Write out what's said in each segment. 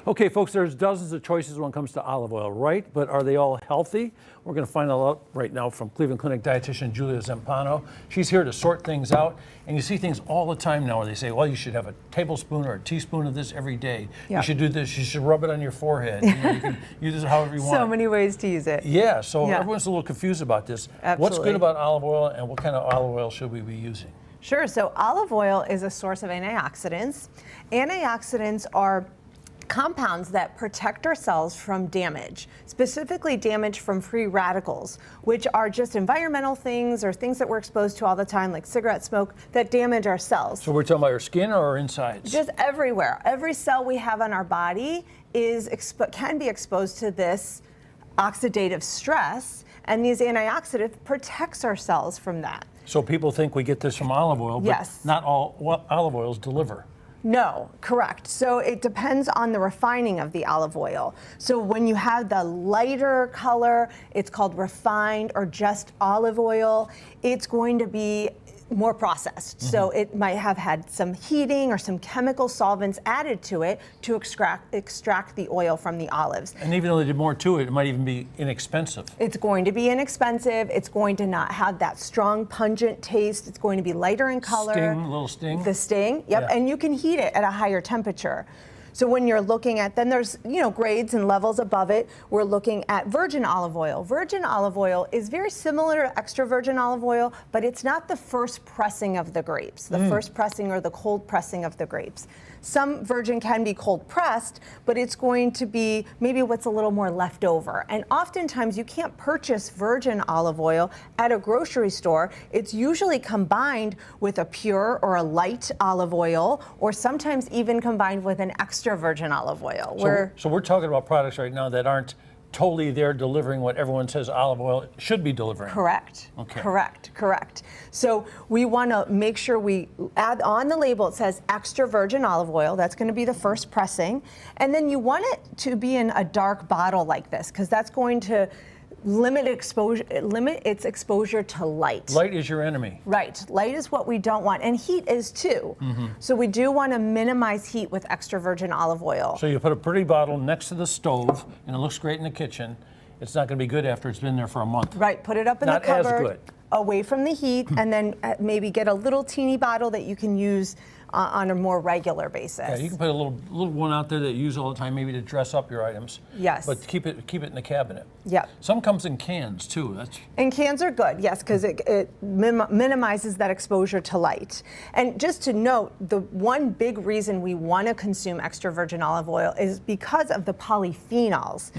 Okay, folks, there's dozens of choices when it comes to olive oil, right? But are they all healthy? We're going to find out right now from Cleveland Clinic dietitian Julia Zampano. She's here to sort things out. And you see things all the time now where they say, well, you should have a tablespoon or a teaspoon of this every day. Yep. You should do this. You should rub it on your forehead. You can use it however you want. So many ways to use it. Yeah, so everyone's a little confused about this. Absolutely. What's good about olive oil and what kind of olive oil should we be using? Sure, so olive oil is a source of antioxidants. Antioxidants are compounds that protect our cells from damage, specifically damage from free radicals, which are just environmental things or things that we're exposed to all the time, like cigarette smoke, that damage our cells. So we're talking about our skin or our insides? Just everywhere. Every cell we have on our body can be exposed to this oxidative stress, and these antioxidants protects our cells from that. So people think we get this from olive oil, but Yes. not all olive oils deliver. No, correct. So it depends on the refining of the olive oil. So when you have the lighter color, it's called refined or just olive oil. It's going to be more processed. So it might have had some heating or some chemical solvents added to it to extract the oil from the olives. And even though they did more to it, it might even be inexpensive. It's going to be inexpensive. It's going to not have that strong, pungent taste. It's going to be lighter in color. Sting, a little sting. The sting, yep. Yeah. And you can heat it at a higher temperature. So when you're looking at, then there's, grades and levels above it. We're looking at virgin olive oil. Virgin olive oil is very similar to extra virgin olive oil, but it's not the first pressing of the grapes, the first pressing or the cold pressing of the grapes. Some virgin can be cold pressed, but it's going to be maybe what's a little more left over. And oftentimes you can't purchase virgin olive oil at a grocery store. It's usually combined with a pure or a light olive oil, or sometimes even combined with an extra virgin olive oil. So we're talking about products right now that aren't totally there delivering what everyone says olive oil should be delivering. Correct. Okay. Correct. So we want to make sure we add on the label, it says extra virgin olive oil. That's going to be the first pressing. And then you want it to be in a dark bottle like this, because that's going to limit its exposure to light. Light is your enemy. Right. Light is what we don't want, and heat is too. So we do want to minimize heat with extra virgin olive oil. So you put a pretty bottle next to the stove, and it looks great in the kitchen. It's not going to be good after it's been there for a month. Right. Put it up in Not the cupboard, as good. away from the heat, and then maybe get a little teeny bottle that you can use on a more regular basis. Yeah, you can put a little one out there that you use all the time, maybe to dress up your items. Yes. But keep it in the cabinet. Yep. Some comes in cans too. And cans are good, yes, because it minimizes that exposure to light. And just to note, the one big reason we want to consume extra virgin olive oil is because of the polyphenols.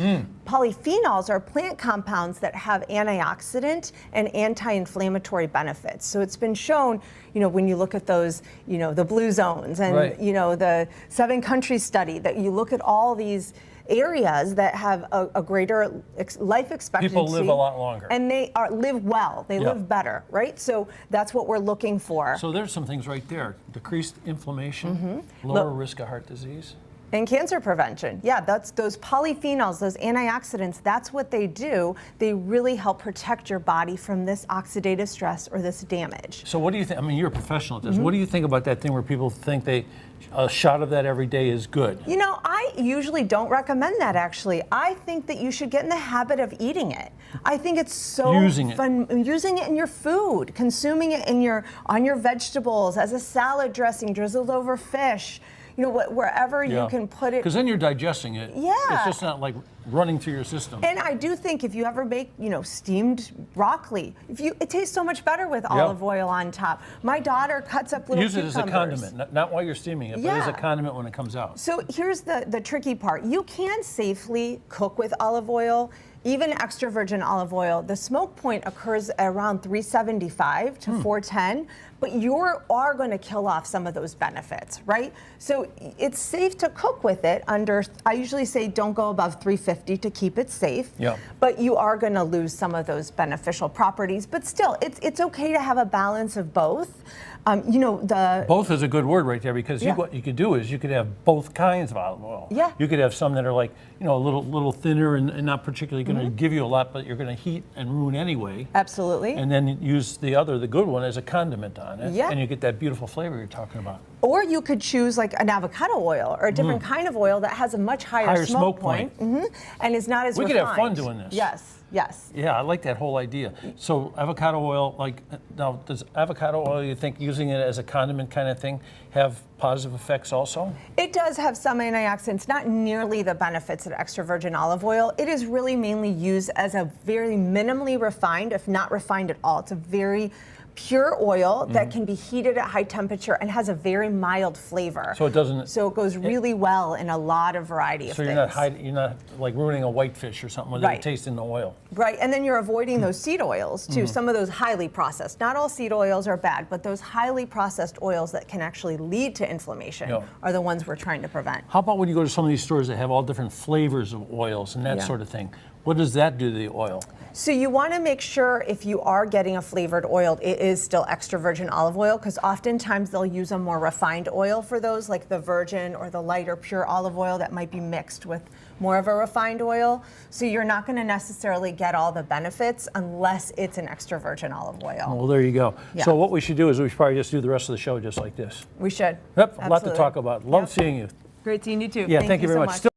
Polyphenols are plant compounds that have antioxidant and anti-inflammatory benefits. So it's been shown, when you look at those, the blue zones and, right. The 7 country study, that you look at all these areas that have a greater life expectancy. People live a lot longer. And they live well. They live better, right? So that's what we're looking for. So there's some things right there. Decreased inflammation, lower risk of heart disease. And cancer prevention. Yeah, that's those polyphenols, those antioxidants, that's what they do. They really help protect your body from this oxidative stress or this damage. So what do you think? I mean, you're a professional at this. What do you think about that thing where people think a shot of that every day is good? I usually don't recommend that, actually. I think that you should get in the habit of eating it. I think it's so fun using it in your food, consuming it on your vegetables, as a salad dressing, drizzled over fish. Wherever you can put it. Because then you're digesting it. Yeah. It's just not like running through your system. And I do think if you ever make, steamed broccoli, it tastes so much better with olive oil on top. My daughter cuts up little cucumbers. Use it as a condiment, not while you're steaming it, but as a condiment when it comes out. So here's the tricky part. You can safely cook with olive oil. Even extra virgin olive oil, the smoke point occurs at around 375 to 410, but you are going to kill off some of those benefits, right? So it's safe to cook with it I usually say don't go above 350 to keep it safe, but you are going to lose some of those beneficial properties. But still, it's okay to have a balance of both. Both is a good word right there, because what you could do is you could have both kinds of olive oil. Yeah. You could have some that are like, a little thinner and not particularly going to give you a lot, but you're going to heat and ruin anyway. Absolutely. And then use the good one as a condiment on it. Yeah. And you get that beautiful flavor you're talking about. Or you could choose like an avocado oil or a different kind of oil that has a much higher smoke point, and is not as We refined. could have fun doing this. Yes, yes. Yeah, I like that whole idea. So avocado oil, like, now, does avocado oil, you think using it as a condiment kind of thing, have positive effects also? It does have some antioxidants, not nearly the benefits of extra virgin olive oil. It is really mainly used as a very minimally refined, if not refined at all. It's a very pure oil that can be heated at high temperature and has a very mild flavor. So it doesn't. So it goes really well in a lot of variety of So things. you're not like ruining a whitefish or something with Right. it tasting the oil. Right, and then you're avoiding those seed oils too. Some of those highly processed. Not all seed oils are bad, but those highly processed oils that can actually lead to inflammation Yeah. are the ones we're trying to prevent. How about when you go to some of these stores that have all different flavors of oils and that Yeah. sort of thing? What does that do to the oil? So you want to make sure if you are getting a flavored oil, it is still extra virgin olive oil, because oftentimes they'll use a more refined oil for those, like the virgin or the lighter pure olive oil that might be mixed with more of a refined oil. So you're not going to necessarily get all the benefits unless it's an extra virgin olive oil. Well, there you go. Yeah. So what we should do is we should probably just do the rest of the show just like this. We should. Yep, a lot to Absolutely. talk about. Love Yep. seeing you. Great seeing you too. Yeah, thank you very so much.